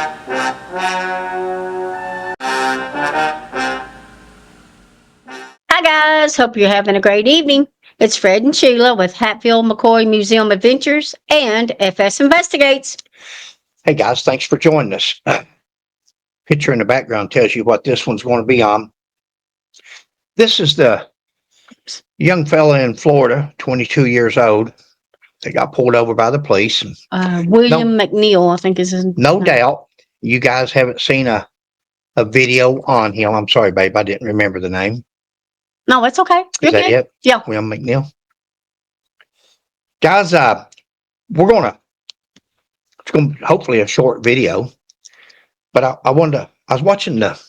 Hi guys, hope you're having a great evening. It's Fred and Sheila with Hatfield McCoy Museum Adventures and FS Investigates. Hey guys, thanks for joining us. Picture in the background tells you what this one's going to be on. This is the young fella in Florida, 22 years old. They got pulled over by the police. William McNeil, I think is his name. No doubt you guys haven't seen a video on him. I'm sorry, babe, I didn't remember the name. No, it's okay. Is that it? Yeah. William McNeil. Guys, it's going to hopefully a short video, but I was watching the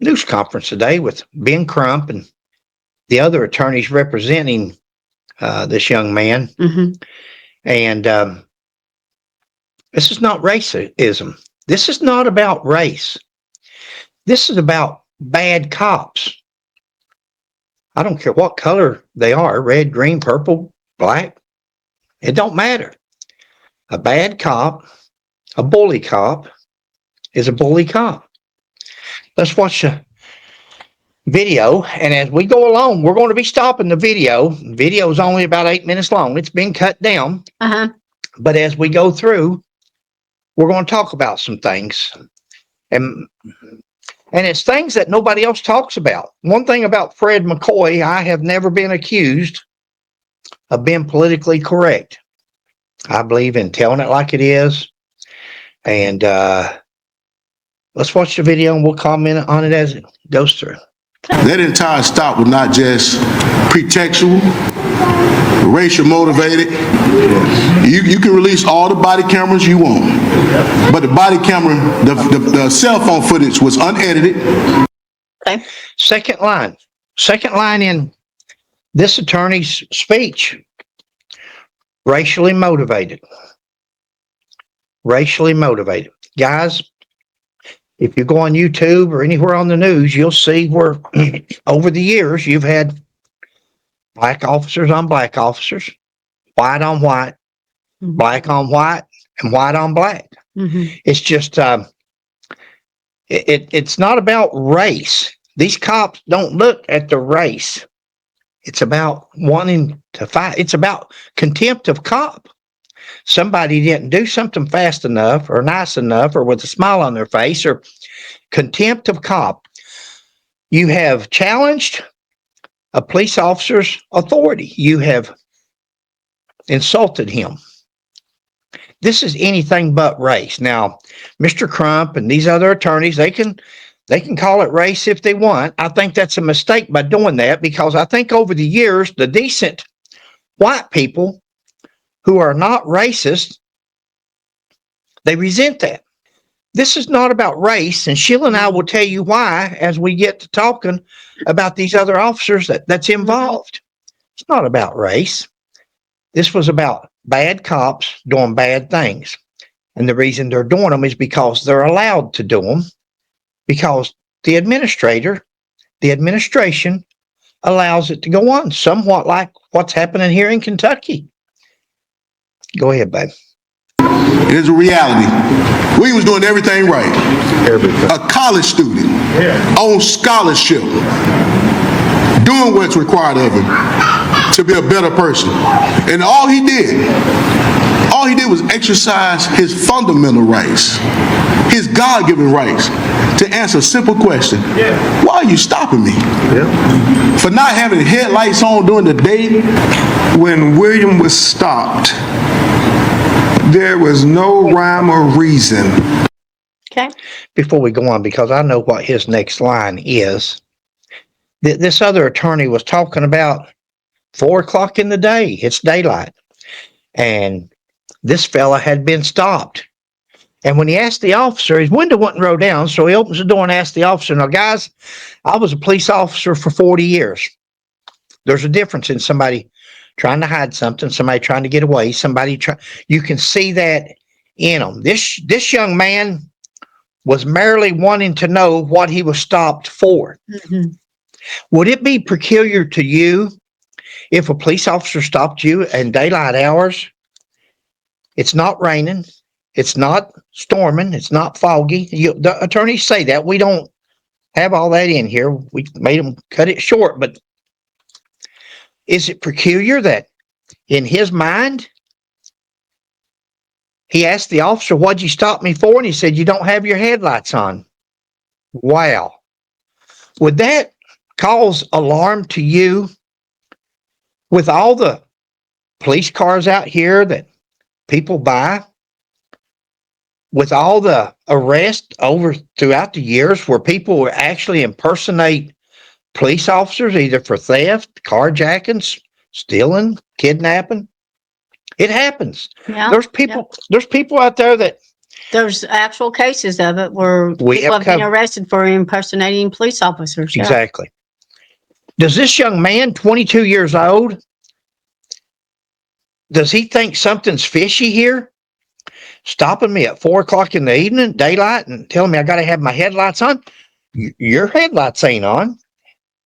news conference today with Ben Crump and the other attorneys representing this young man. Mm-hmm. And this is not racism. This is not about race. This is about bad cops. I don't care what color they are, red, green, purple, black. It don't matter. A bad cop, a bully cop, is a bully cop. Let's watch the video, and as we go along, we're going to be stopping the video. The video is only about 8 minutes long. It's been cut down. But as we go through, we're going to talk about some things. And it's things that nobody else talks about. One thing about Fred McCoy, I have never been accused of being politically correct. I believe in telling it like it is. And let's watch the video and we'll comment on it as it goes through. That entire stop was not just pretextual, racial motivated. You can release all the body cameras you want, but the body camera, the cell phone footage was unedited. Okay. Second line in this attorney's speech: racially motivated. Racially motivated. Guys, if you go on YouTube or anywhere on the news, you'll see where over the years you've had black officers on black officers, white on white, mm-hmm. black on white, and white on black. Mm-hmm. It's just it's not about race. These cops don't look at the race. It's about wanting to fight. It's about contempt of cop. Somebody didn't do something fast enough or nice enough or with a smile on their face, or contempt of cop. You have challenged a police officer's authority. You have insulted him. This is anything but race. Now, Mr. Crump and these other attorneys, they can call it race if they want. I think that's a mistake by doing that, because I think over the years, the decent white people who are not racist, they resent that. This is not about race, and Sheila and I will tell you why as we get to talking about these other officers that's involved. It's not about race. This was about bad cops doing bad things. And the reason they're doing them is because they're allowed to do them, because the administration allows it to go on, somewhat like what's happening here in Kentucky. Go ahead, babe. It is a reality. We was doing everything right. A college student on scholarship, doing what's required of him to be a better person. And all he did was exercise his fundamental rights, his God-given rights, to answer a simple question. Why are you stopping me? For not having headlights on during the day? When William was stopped, there was no rhyme or reason. Okay. Before we go on, because I know what his next line is, this other attorney was talking about 4 o'clock in the day. It's daylight. And this fella had been stopped. And when he asked the officer, his window wasn't rolled down, so he opens the door and asks the officer, now guys, I was a police officer for 40 years. There's a difference in somebody trying to hide something, somebody trying to get away, you can see that in them. This young man was merely wanting to know what he was stopped for. Mm-hmm. Would it be peculiar to you if a police officer stopped you in daylight hours? It's not raining. It's not storming. It's not foggy. The attorneys say that. We don't have all that in here. We made them cut it short. But is it peculiar that in his mind, he asked the officer, what'd you stop me for? And he said, you don't have your headlights on. Wow. Would that cause alarm to you with all the police cars out here that people buy? With all the arrests over throughout the years where people actually impersonate police officers, either for theft, carjackings, stealing, kidnapping, it happens. Yeah. There's people out there that There's actual cases of it where people have been arrested for impersonating police officers. Yeah. Exactly. Does this young man, 22 years old, does he think something's fishy here? Stopping me at 4 o'clock in the evening, daylight, and telling me I got to have my headlights on? Your headlights ain't on.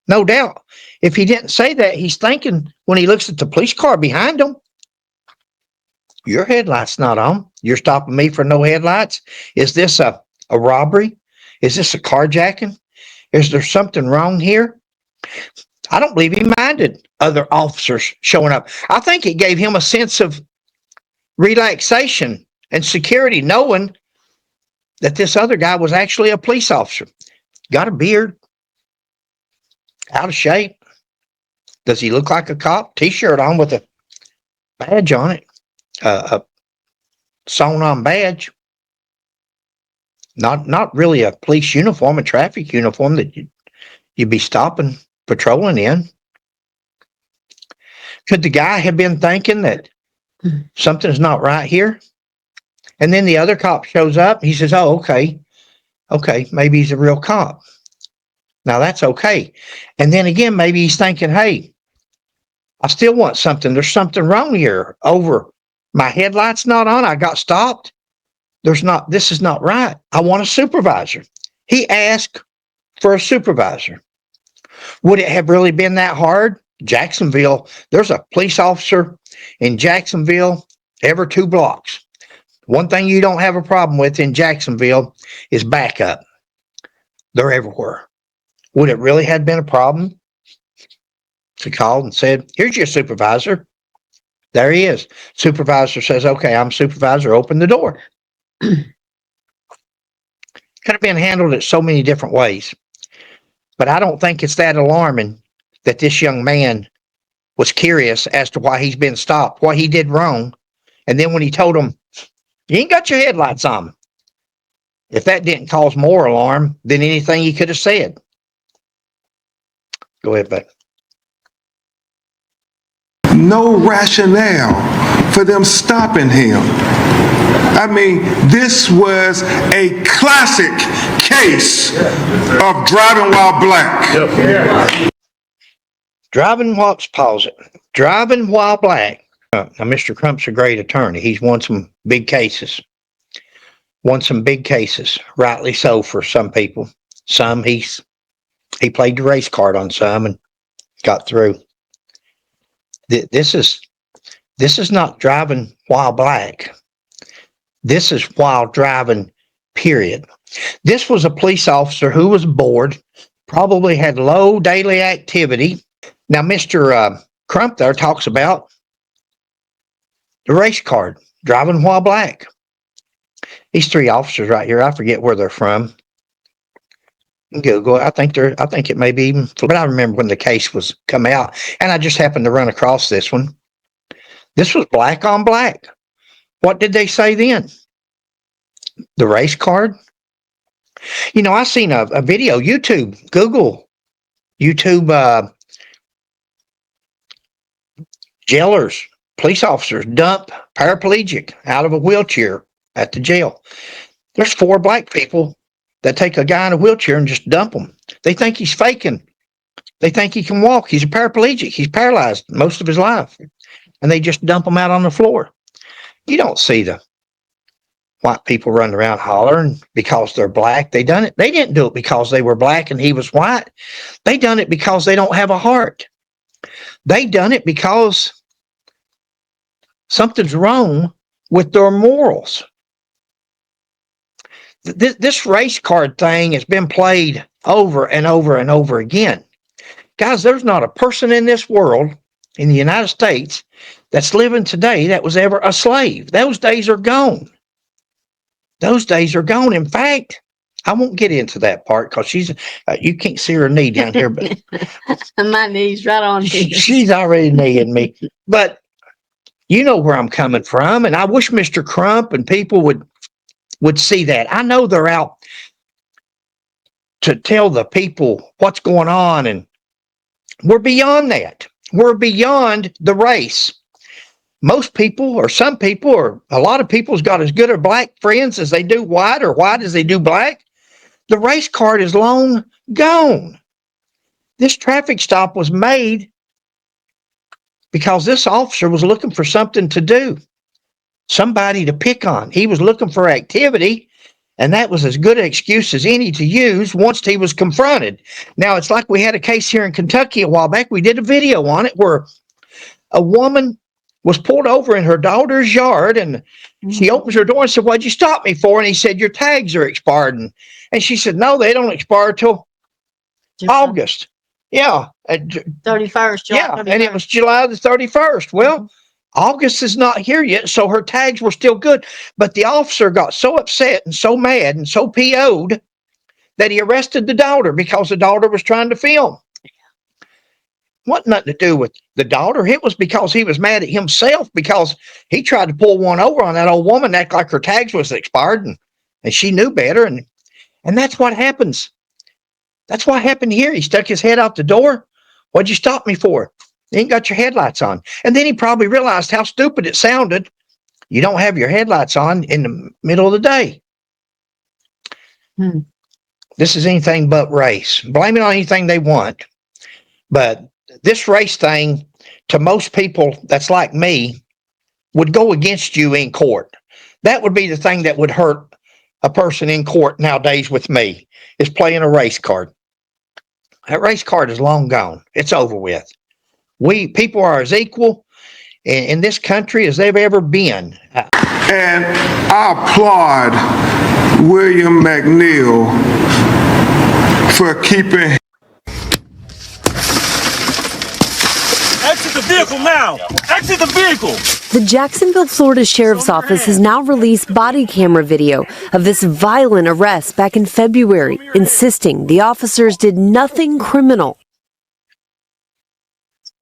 No doubt. If he didn't say that, he's thinking when he looks at the police car behind him, your headlight's not on. You're stopping me for no headlights. Is this a robbery? Is this a carjacking? Is there something wrong here? I don't believe he minded other officers showing up. I think it gave him a sense of relaxation and security, knowing that this other guy was actually a police officer. Got a beard, out of shape. Does he look like a cop? T-shirt on with a badge on it, a sewn-on badge. Not really a police uniform, a traffic uniform that you'd be stopping, patrolling in. Could the guy have been thinking that something's not right here? And then the other cop shows up. He says, oh, okay, maybe he's a real cop. Now that's okay. And then again, maybe he's thinking, hey, I still want something. There's something wrong here. Over my headlight's not on. I got stopped. This is not right. I want a supervisor. He asked for a supervisor. Would it have really been that hard? Jacksonville, there's a police officer in Jacksonville every 2 blocks. One thing you don't have a problem with in Jacksonville is backup. They're everywhere. Would it really have been a problem? He called and said, here's your supervisor. There he is. Supervisor says, okay, I'm supervisor. Open the door. Could have been handled in so many different ways. But I don't think it's that alarming that this young man was curious as to why he's been stopped, what he did wrong. And then when he told him, you ain't got your headlights on. If that didn't cause more alarm than anything he could have said. Go ahead, bud. No rationale for them stopping him. I mean, this was a classic case of driving while black. Driving while, pause it. Driving while black. Now, Mr. Crump's a great attorney. He's won some big cases. Rightly so for some people. Some he played the race card on some and got through. This is not driving while black. This is while driving, period. This was a police officer who was bored, probably had low daily activity. Now, Mr. Crump there talks about the race card, driving while black. These 3 officers right here, I forget where they're from. Google. I think it may be even, but I remember when the case was come out, and I just happened to run across this one. This was black on black. What did they say then? The race card? You know, I seen a video, Google YouTube, jailers, police officers dump paraplegic out of a wheelchair at the jail. There's 4 black people that take a guy in a wheelchair and just dump him. They think he's faking. They think he can walk. He's a paraplegic. He's paralyzed most of his life. And they just dump him out on the floor. You don't see the white people running around hollering because they're black. They didn't do it because they were black and he was white. They done it because they don't have a heart. They done it because something's wrong with their morals. this race card thing has been played over and over and over again. Guys, there's not a person in this world, in the United States, that's living today that was ever a slave. Those days are gone. Those days are gone. In fact, I won't get into that part because she's, you can't see her knee down here, but My knee's right on here. she's already kneeing me. But you know where I'm coming from, and I wish Mr. Crump and people would see that. I know they're out to tell the people what's going on, and we're beyond that. We're beyond the race. Most people, or some people, or a lot of people's got as good or black friends as they do white, or white as they do black. The race card is long gone. This traffic stop was made because this officer was looking for something to do, somebody to pick on. He was looking for activity, and that was as good an excuse as any to use once he was confronted. Now, it's like we had a case here in Kentucky a while back. We did a video on it where a woman was pulled over in her daughter's yard, and she opens her door and said, "What'd you stop me for?" And he said, "Your tags are expired." And she said, "No, they don't expire till August." Yeah. 31st. July Yeah, 31st. and it was July the 31st. Well, August is not here yet, so her tags were still good. But the officer got so upset and so mad and so PO'd that he arrested the daughter because the daughter was trying to film. What nothing to do with the daughter. It was because he was mad at himself because he tried to pull one over on that old woman, act like her tags was expired, and she knew better. And that's what happens. That's what happened here. He stuck his head out the door. "What'd you stop me for?" "You ain't got your headlights on." And then he probably realized how stupid it sounded. You don't have your headlights on in the middle of the day. This is anything but race. Blame it on anything they want. But this race thing, to most people that's like me, would go against you in court. That would be the thing that would hurt a person in court nowadays with me, is playing a race card. That race card is long gone. It's over with. People are as equal in this country as they've ever been. And I applaud William McNeil for keeping. Exit the vehicle now! Exit the vehicle! The Jacksonville, Florida Sheriff's Office has now released body camera video of this violent arrest back in February, insisting the officers did nothing criminal.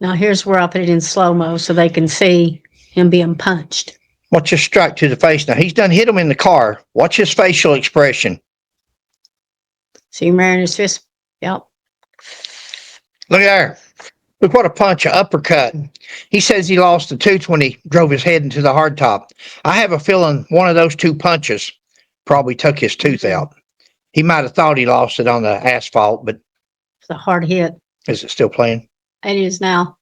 Now, here's where I'll put it in slow-mo so they can see him being punched. Watch his strike to the face. Now, he's done hit him in the car. Watch his facial expression. See him raring his fist? Yep. Look at there. Look what a punch, an uppercut. He says he lost a tooth when he drove his head into the hardtop. I have a feeling one of those two punches probably took his tooth out. He might have thought he lost it on the asphalt, but It's a hard hit. is it still playing? It is now.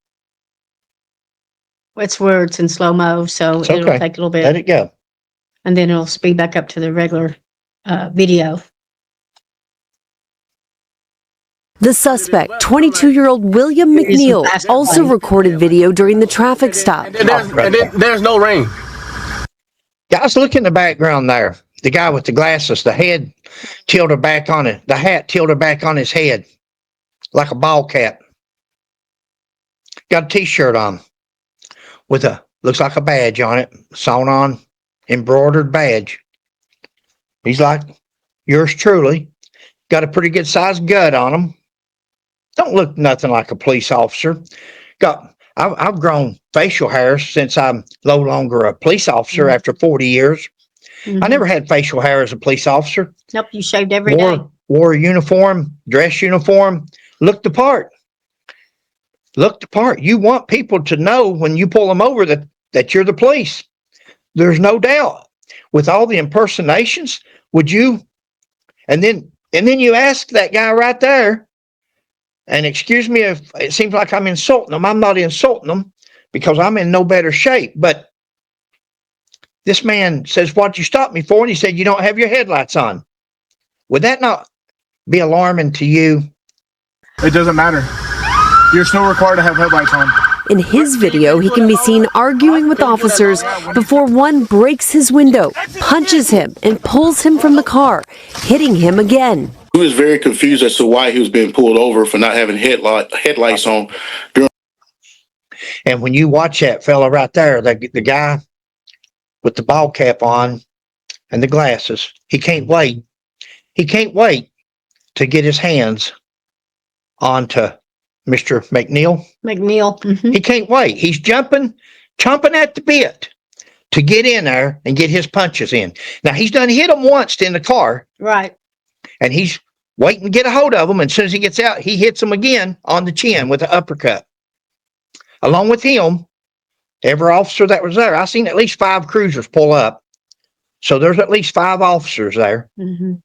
It's where it's in slow-mo, so It's it'll okay. take a little bit. Let it go. And then it'll speed back up to the regular video. The suspect, 22-year-old William McNeil, also recorded video during the traffic stop. And then there's no rain. Guys, look in the background there. The guy with the glasses, the head tilted back on it, the hat tilted back on his head like a ball cap. Got a t-shirt on with looks like a badge on it, sewn on, embroidered badge. He's like yours truly. Got a pretty good sized gut on him. Don't look nothing like a police officer. I've grown facial hairs since I'm no longer a police officer after 40 years. I never had facial hair as a police officer. Nope, you shaved every day. Wore a uniform, dress uniform, looked the part. Looked the part. You want people to know when you pull them over that you're the police. There's no doubt. With all the impersonations, would you? And then you ask that guy right there, and excuse me if it seems like I'm insulting them. I'm not insulting them because I'm in no better shape. But this man says, "What'd you stop me for?" And he said, "You don't have your headlights on." Would that not be alarming to you? It doesn't matter. You're still required to have headlights on. In his video, he can be seen arguing with officers before one breaks his window, punches him, and pulls him from the car, hitting him again. He was very confused as to why he was being pulled over for not having headlights on. And when you watch that fella right there, the guy with the ball cap on and the glasses, he can't wait. He can't wait to get his hands onto Mr. McNeil. McNeil. He can't wait. He's chomping at the bit to get in there and get his punches in. Now, he's done hit him once in the car. Right. And he's waiting to get a hold of him. And as soon as he gets out, he hits him again on the chin with an uppercut. Along with him, every officer that was there, I seen at least 5 cruisers pull up. So there's at least 5 officers there. Mm-hmm.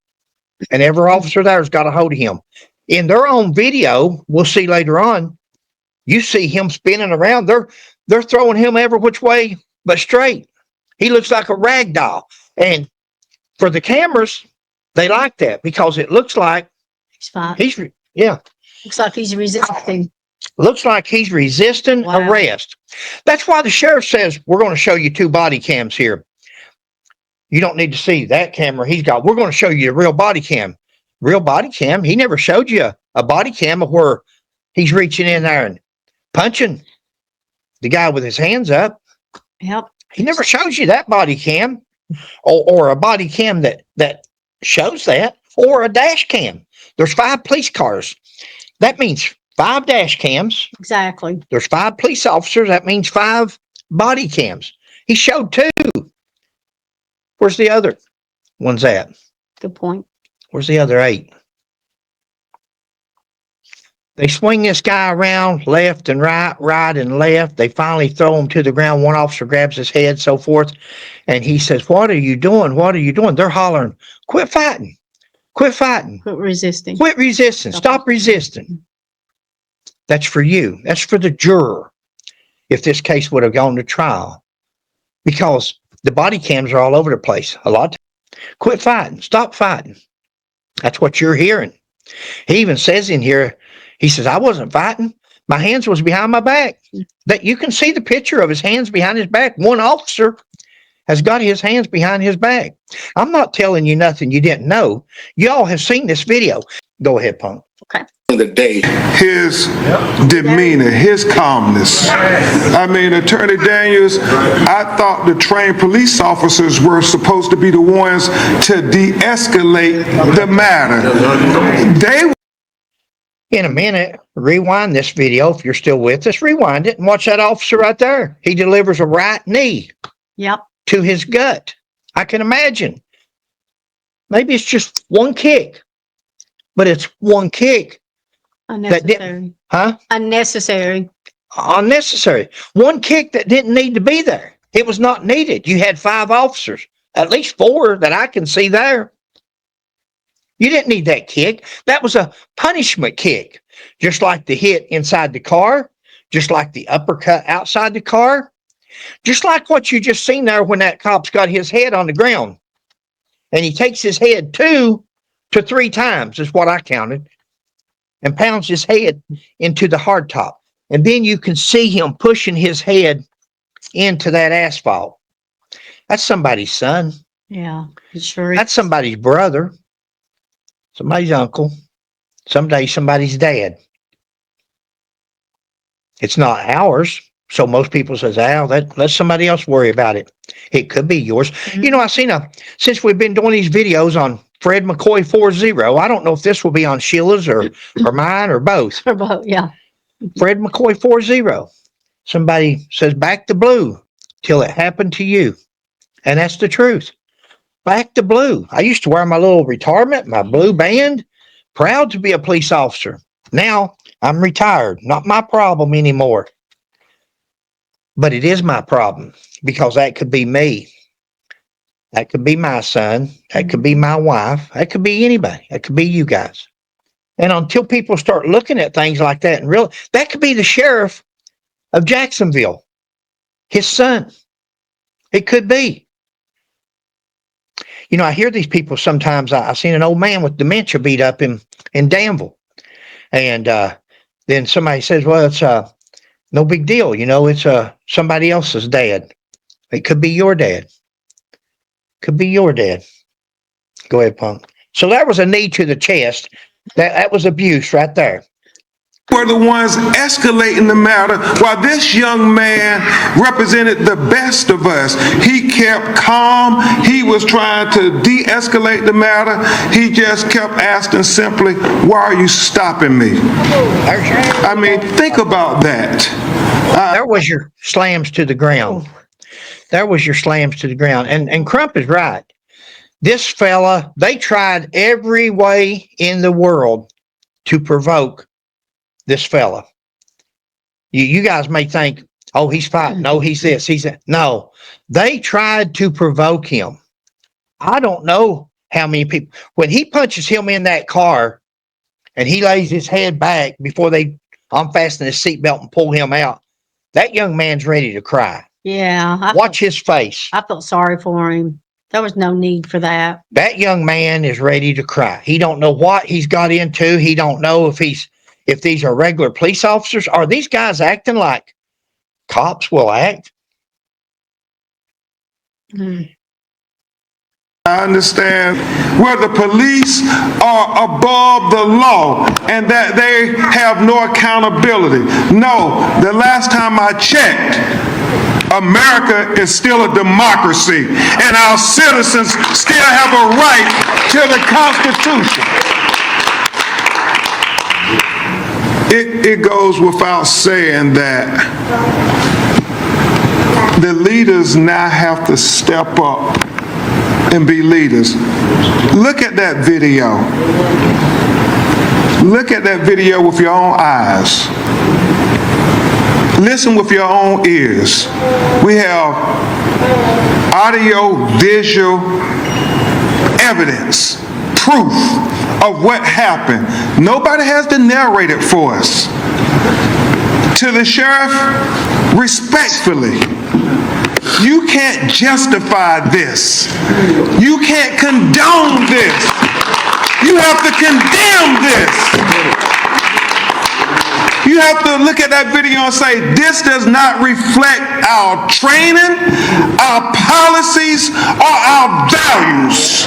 And every officer there's got a hold of him. In their own video, we'll see later on, you see him spinning around. They're throwing him every which way but straight. He looks like a rag doll. And for the cameras, they like that because it looks like He's fine. Looks like he's resisting. Looks like he's resisting arrest. That's why the sheriff says, we're going to show you 2 body cams here. You don't need to see that camera he's got. We're going to show you the real body cam. Real body cam. He never showed you a body cam of where he's reaching in there and punching the guy with his hands up. Yep. He never shows you that body cam or a body cam that shows that, or a dash cam. There's 5 police cars. That means 5 dash cams. Exactly. There's 5 police officers. That means 5 body cams. He showed 2. Where's the other ones at? Good point. Where's the other 8? They swing this guy around left and right and left. They finally throw him to the ground. One officer grabs his head, so forth. And he says, what are you doing? What are you doing? They're hollering, quit fighting. Quit fighting. Quit resisting. Quit resisting. Stop resisting. That's for you. That's for the juror. If this case would have gone to trial. Because the body cams are all over the place. A lot of times. Quit fighting. Stop fighting. That's what you're hearing. He even says in here, he says, I wasn't fighting. My hands was behind my back. That you can see the picture of his hands behind his back. One officer has got his hands behind his back. I'm not telling you nothing you didn't know. Y'all have seen this video. Go ahead, Punk. Okay. In the day, His demeanor, his calmness. I mean, Attorney Daniels, I thought the trained police officers were supposed to be the ones to de-escalate the matter. They In a minute, rewind this video. If you're still with us, rewind it and watch that officer right there. He delivers a right knee Yep. to his gut. I can imagine. Maybe it's just one kick, but it's one kick. Unnecessary. Unnecessary. Unnecessary. One kick that didn't need to be there. It was not needed. You had 5 officers, at least 4 that I can see there. You didn't need that kick. That was a punishment kick, just like the hit inside the car, just like the uppercut outside the car, just like what you just seen there when that cop's got his head on the ground. And he takes his head 2 to 3 times, is what I counted, and pounds his head into the hardtop. And then you can see him pushing his head into that asphalt. That's somebody's son. Yeah. It sure is. That's somebody's brother. Somebody's uncle. Someday somebody's dad. It's not ours. So most people says, let somebody else worry about it. It could be yours. Mm-hmm. You know, I seen since we've been doing these videos on Fred McCoy 40, I don't know if this will be on Sheila's or mine or both. Or both, yeah. Fred McCoy 40. Somebody says, back to blue till it happened to you. And that's the truth. Back to blue. I used to wear my little retirement, my blue band, proud to be a police officer. Now I'm retired. Not my problem anymore. But it is my problem because that could be me. That could be my son. That could be my wife. That could be anybody. That could be you guys. And until people start looking at things like that and real, that could be the sheriff of Jacksonville, his son. It could be. You know, I hear these people sometimes. I seen an old man with dementia beat up in Danville. And then somebody says, well, No big deal. It's somebody else's dad. It could be your dad. Could be your dad. Go ahead, Punk. So that was a knee to the chest. That was abuse right there. Were the ones escalating the matter while this young man represented the best of us. He kept calm. He was trying to de-escalate the matter. He just kept asking simply, why are you stopping me? I mean, think about that. There was your slams to the ground. There was your slams to the ground. And Crump is right. This fella, they tried every way in the world to provoke this fella. You guys may think, oh, he's fighting. No, he's this. He's that. No, they tried to provoke him. I don't know how many people, when he punches him in that car and he lays his head back before they unfasten his seatbelt and pull him out, that young man's ready to cry. Yeah. Watch his face. I felt sorry for him. There was no need for that. That young man is ready to cry. He don't know what he's got into. He don't know if these are regular police officers. Are these guys acting like cops will act? Mm. I understand where the police are above the law and that they have no accountability. No, the last time I checked, America is still a democracy and our citizens still have a right to the Constitution. It goes without saying that the leaders now have to step up and be leaders. Look at that video. Look at that video with your own eyes. Listen with your own ears. We have audio, visual evidence, proof of what happened. Nobody has to narrate it for us. To the sheriff, respectfully, you can't justify this. You can't condone this. You have to condemn this. You have to look at that video and say, this does not reflect our training, our policies, or our values.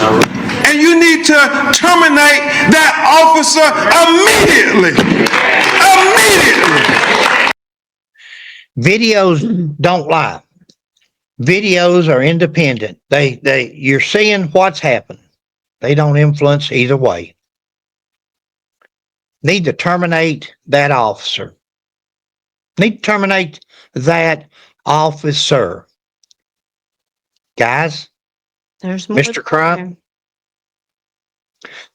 And you need to terminate that officer immediately. Immediately. Videos don't lie. Videos are independent. You're seeing what's happened. They don't influence either way. Need to terminate that officer. Need to terminate that officer. Guys, There's more. Mr. Crump,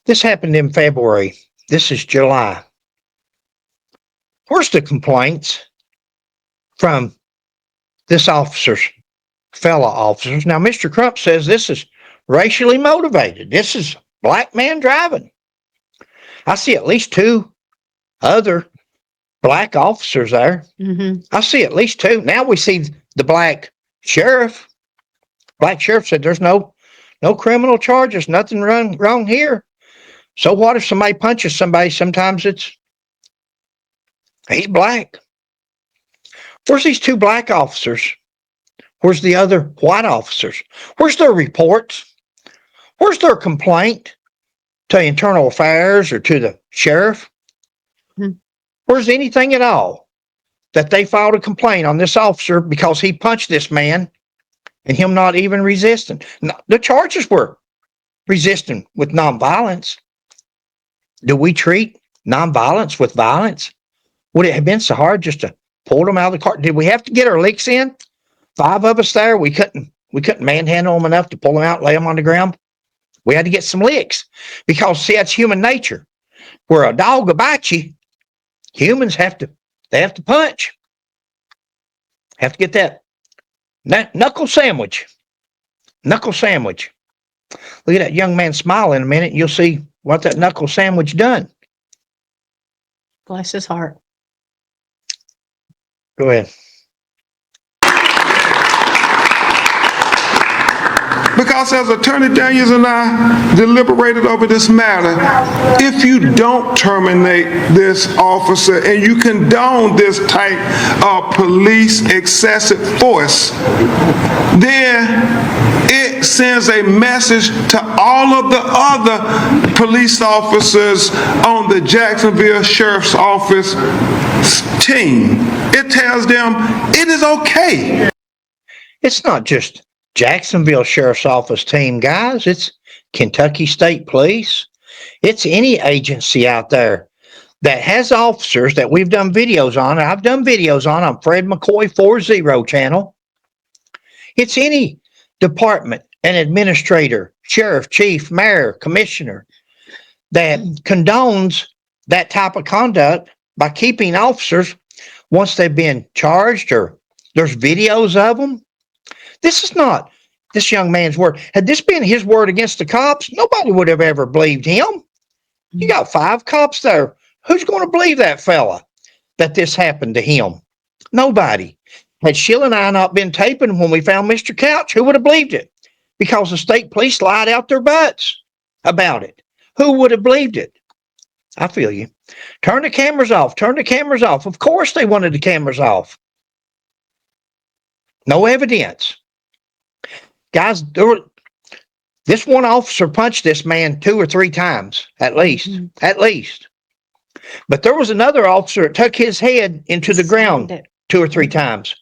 this happened in February. This is July. Where's the complaints from this fellow officers? Now, Mr. Crump says this is racially motivated. This is black man driving. I see at least 2 other black officers there. Mm-hmm. I see at least 2. Now we see the black sheriff. Black sheriff said there's no criminal charges, nothing wrong here. So what if somebody punches somebody? Sometimes he's black. Where's these 2 black officers? Where's the other white officers? Where's their reports? Where's their complaint to Internal Affairs or to the sheriff? Mm-hmm. Where's anything at all that they filed a complaint on this officer because he punched this man and him not even resisting? No, the charges were resisting with nonviolence. Do we treat nonviolence with violence? Would it have been so hard just to pull them out of the car? Did we have to get our licks in? 5 of us there. We couldn't manhandle them enough to pull them out, lay them on the ground. We had to get some licks because, see, that's human nature. Where a dog will bite you, humans have to punch. Have to get that knuckle sandwich. Knuckle sandwich. Look at that young man smile in a minute. You'll see what that knuckle sandwich done. Bless his heart. Go ahead. Because as Attorney Daniels and I deliberated over this matter, if you don't terminate this officer and you condone this type of police excessive force, then it sends a message to all of the other police officers on the Jacksonville Sheriff's Office team. It tells them it is okay. It's not just Jacksonville Sheriff's Office team, guys. It's Kentucky State Police. It's any agency out there that has officers that we've done videos on. I've done videos on Fred McCoy 40 channel. It's any department, an administrator, sheriff, chief, mayor, commissioner that condones that type of conduct by keeping officers once they've been charged or there's videos of them. This is not this young man's word. Had this been his word against the cops, nobody would have ever believed him. You got 5 cops there. Who's going to believe that fella that this happened to him? Nobody. Had Sheila and I not been taping when we found Mr. Couch, who would have believed it? Because the state police lied out their butts about it. Who would have believed it? I feel you. Turn the cameras off. Turn the cameras off. Of course they wanted the cameras off. No evidence. Guys, this one officer punched this man 2 or 3 times, at least. At least. But there was another officer that took his head into the ground 2 or 3 times.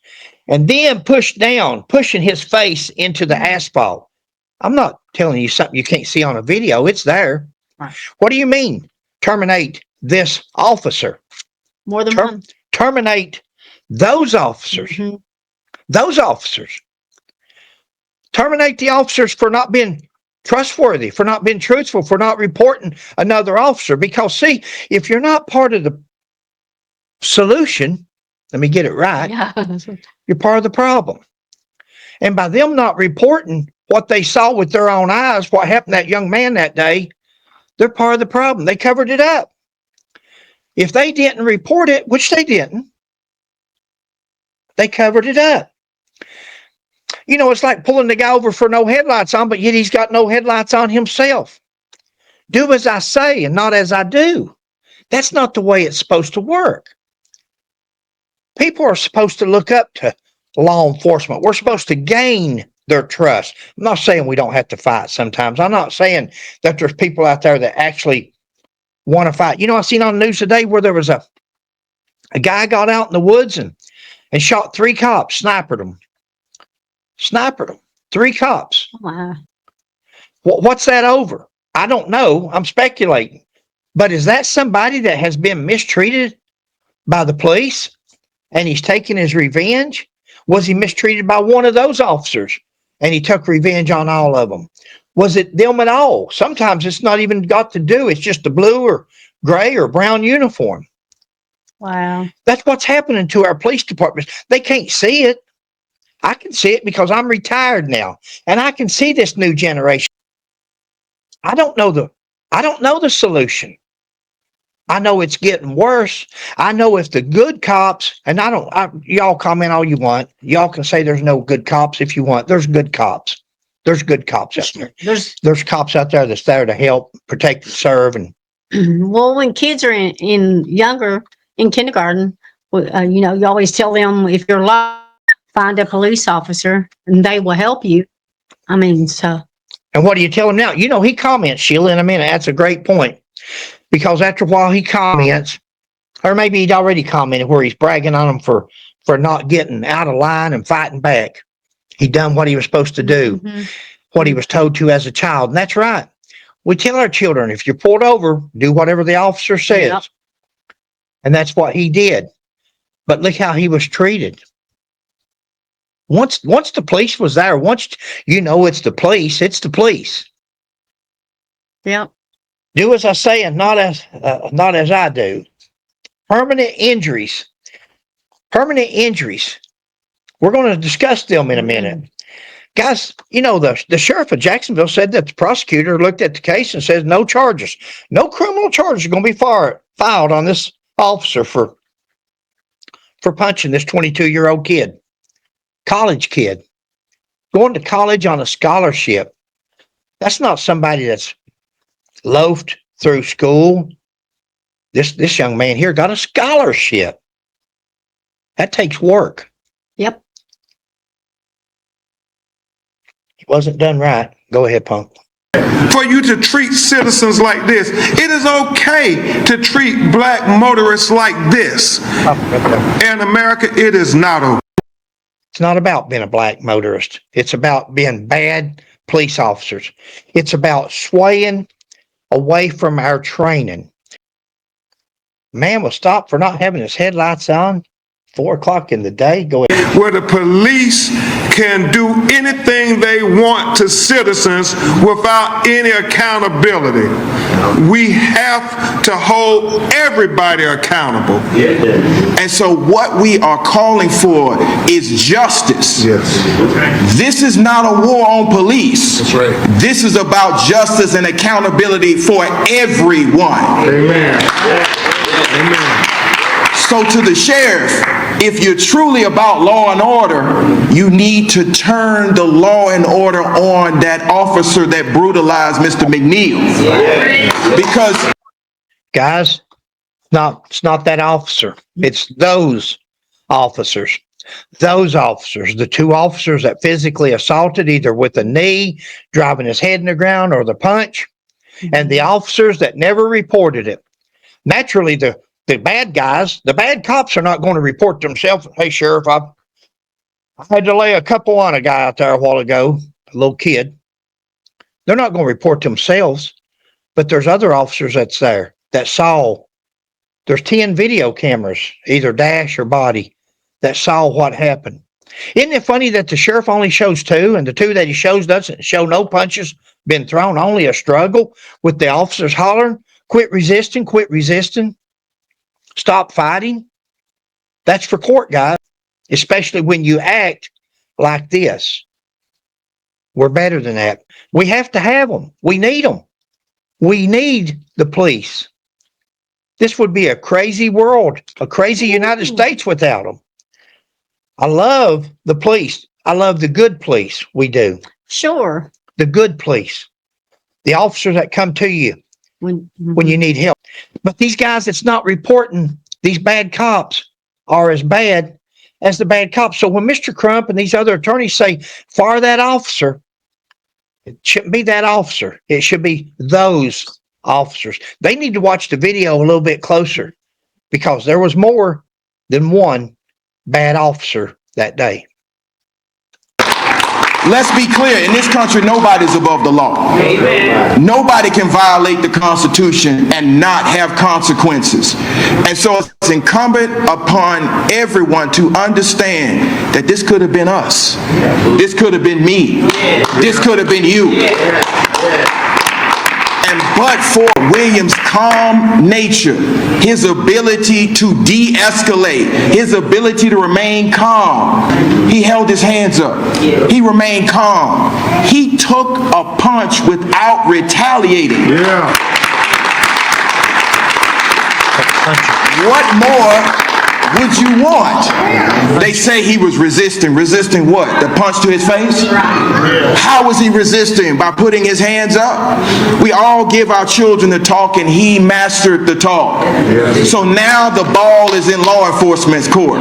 And then pushed down, pushing his face into the asphalt. I'm not telling you something you can't see on a video. It's there. Right. What do you mean? Terminate this officer. More than one. Terminate those officers. Mhm. Those officers. Terminate the officers for not being trustworthy, for not being truthful, for not reporting another officer. Because, see, if you're not part of the solution, let me get it right, Yeah. you're part of the problem. And by them not reporting what they saw with their own eyes, what happened to that young man that day, they're part of the problem. They covered it up. If they didn't report it, which they didn't, they covered it up. You know, it's like pulling the guy over for no headlights on, but yet he's got no headlights on himself. Do as I say and not as I do. That's not the way it's supposed to work. People are supposed to look up to law enforcement. We're supposed to gain their trust. I'm not saying we don't have to fight sometimes. I'm not saying that there's people out there that actually want to fight. You know, I seen on the news today where there was a guy got out in the woods and shot 3 cops, sniped them. 3 cops. Wow. What's that over? I don't know. I'm speculating. But is that somebody that has been mistreated by the police and he's taking his revenge? Was he mistreated by one of those officers and he took revenge on all of them? Was it them at all? Sometimes it's not even got to do. It's just a blue or gray or brown uniform. Wow. That's what's happening to our police departments. They can't see it. I can see it because I'm retired now and I can see this new generation. I don't know the solution. I know it's getting worse. I know if the good cops, and y'all comment all you want. Y'all can say there's no good cops if you want. There's good cops. There's good cops out there. There's cops out there that's there to help, protect, and serve. And well, when kids are in kindergarten, you know, you always tell them if you're lost, find a police officer and they will help you. I mean, so. And what do you tell him now? You know, he comments, Sheila, in a minute. That's a great point. Because after a while he comments, or maybe he'd already commented where he's bragging on him for not getting out of line and fighting back. He done what he was supposed to do, what he was told to as a child. And that's right. We tell our children, if you're pulled over, do whatever the officer says. Yep. And that's what he did. But look how he was treated. Once the police was there, once you know it's the police, it's the police. Yep. Do as I say and not as I do. Permanent injuries. Permanent injuries. We're going to discuss them in a minute. Guys, you know, the sheriff of Jacksonville said that the prosecutor looked at the case and says no charges. No criminal charges are going to be filed on this officer for punching this 22-year-old kid. College kid. going to college on a scholarship. That's not somebody that's loafed through school. This young man here got a scholarship. That takes work. Yep. It wasn't done right. Go ahead, Punk. For you to treat citizens like this, it is okay to treat black motorists like this. In America, it is not okay. It's not about being a black motorist. It's about being bad police officers. It's about swaying away from our training. Man was stopped for not having his headlights on. 4 o'clock in the day. Go ahead. Where the police can do anything they want to citizens without any accountability. We have to hold everybody accountable. And so what we are calling for is justice. This is not a war on police. That's right. This is about justice and accountability for everyone. Amen. Amen. So to the sheriff, if you're truly about law and order, you need to turn the law and order on that officer that brutalized Mr. McNeil. Because Guys, it's not that officer. It's those officers. Those officers, the 2 officers that physically assaulted either with a knee, driving his head in the ground, or the punch, and the officers that never reported it. Naturally, the bad guys, the bad cops are not going to report themselves. Hey, Sheriff, I had to lay a couple on a guy out there a while ago, a little kid. They're not going to report themselves, but there's other officers that's there that saw. There's 10 video cameras, either dash or body, that saw what happened. Isn't it funny that the sheriff only shows 2, and the 2 that he shows doesn't show no punches been thrown, only a struggle with the officers hollering, quit resisting, stop fighting? That's for court, guys, especially when you act like this. We're better than that. We have to have them. We need them. We need the police. This would be a crazy world, a crazy United States without them. I love the police. I love the good police. We do. Sure. The good police. The officers that come to you when you need help. But these guys that's not reporting, these bad cops, are as bad as the bad cops. So when Mr. Crump and these other attorneys say, fire that officer, it shouldn't be that officer. It should be those officers. They need to watch the video a little bit closer, because there was more than one bad officer that day. let's be clear, in this country, nobody's above the law. Amen. Nobody can violate the Constitution and not have consequences. And so it's incumbent upon everyone to understand that this could have been us. This could have been me. This could have been you. And but for William's calm nature, his ability to de-escalate, his ability to remain calm, he held his hands up. He remained calm. He took a punch without retaliating. Yeah. What more would you want? They say he was resisting. Resisting what? The punch to his face? How was he resisting? By putting his hands up? We all give our children the talk, and he mastered the talk. So now the ball is in law enforcement's court.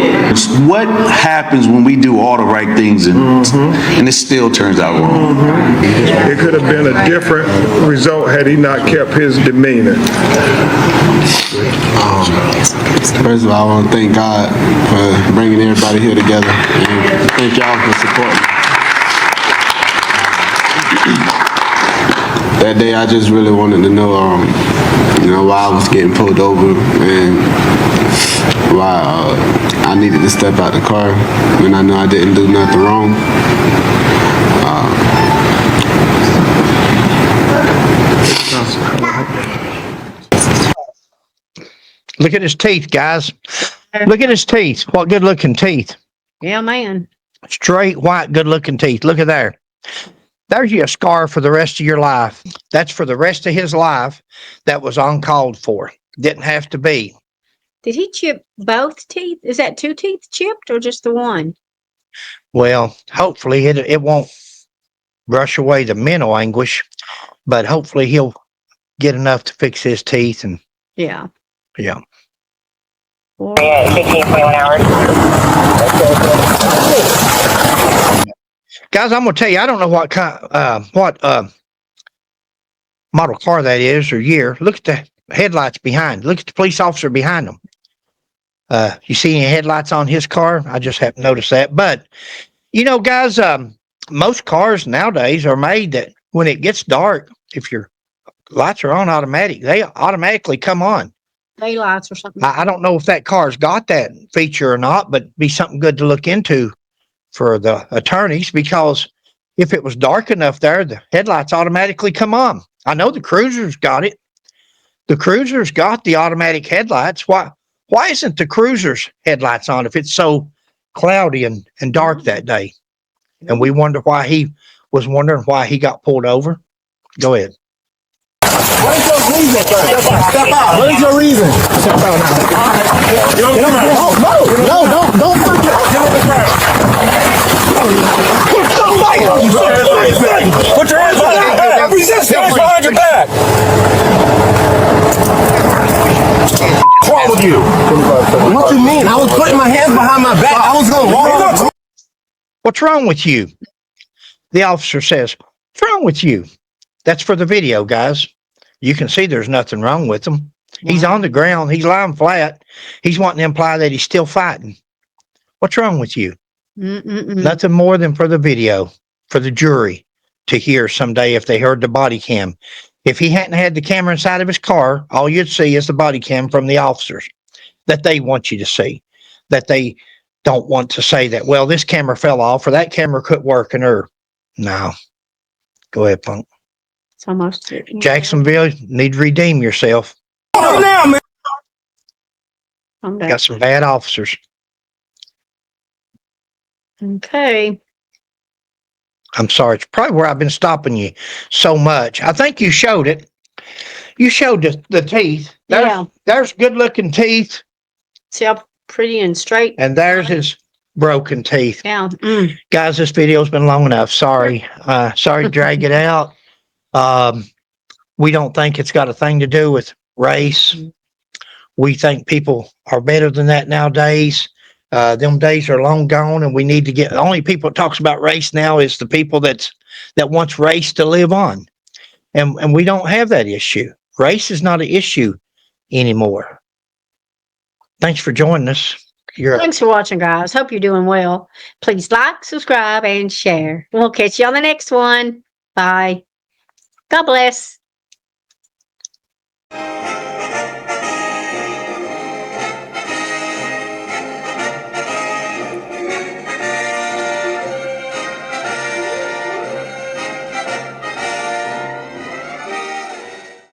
What happens when we do all the right things and it still turns out wrong? It could have been a different result had he not kept his demeanor. First of all, I want to thank God for bringing everybody here together, and thank y'all for supporting. That day, I just really wanted to know, why I was getting pulled over and why I needed to step out the car when I know I didn't do nothing wrong. Look at his teeth, guys. Look at his teeth. What good looking teeth. Yeah, man. Straight, white, good looking teeth. Look at there. There's you a scar for the rest of your life. That's for the rest of his life. That was uncalled for. Didn't have to be. Did he chip both teeth? Is that two teeth chipped or just the one? Well, hopefully it won't brush away the mental anguish, but hopefully he'll get enough to fix his teeth and Yeah. yeah. Yeah, 15, 21 hours. Guys, I'm gonna tell you, I don't know what model car that is or year. Look at the headlights behind. Look at the police officer behind them. You see any headlights on his car? I just haven't noticed that. But you know, guys, most cars nowadays are made that when it gets dark, if your lights are on automatic, they automatically come on. Daylights or something. I don't know if that car's got that feature or not, but be something good to look into for the attorneys, because if it was dark enough there, the headlights automatically come on. I know the Cruiser's got it. The Cruiser's got the automatic headlights. Why isn't the Cruiser's headlights on if it's so cloudy and dark that day? And we wonder why he was wondering why he got pulled over. Go ahead. What is your reason, sir? Step out. What is your reason? Step out now. Don't. Put your hands behind your back. Resist. Hands behind your back. What's wrong with you? What you mean? I was putting my hands behind my back. I was going to walk. What's wrong with you? The officer says, what's wrong with you? That's for the video, guys. You can see there's nothing wrong with him. He's on the ground. He's lying flat. He's wanting to imply that he's still fighting. What's wrong with you? Nothing more than for the video, for the jury to hear someday if they heard the body cam. If he hadn't had the camera inside of his car, all you'd see is the body cam from the officers that they want you to see, that they don't want to say that, well, this camera fell off or that camera quit working or no. Go ahead, Punk. It's almost Jacksonville, you need to redeem yourself. I'm done. Got some bad officers. Okay. I'm sorry. It's probably where I've been stopping you so much. I think you showed it. You showed the teeth. There's good looking teeth. See how pretty and straight. And there's his broken teeth. Yeah. Guys, this video's been long enough. Sorry. Sorry to drag it out. We don't think it's got a thing to do with race. We think people are better than that nowadays. Them days are long gone, and we need to get. The only people that talks about race now is the people that wants race to live on, and we don't have that issue. Race is not an issue anymore. Thanks for joining us. Thanks for watching, guys. Hope you're doing well. Please like, subscribe, and share. We'll catch you on the next one. Bye. God bless.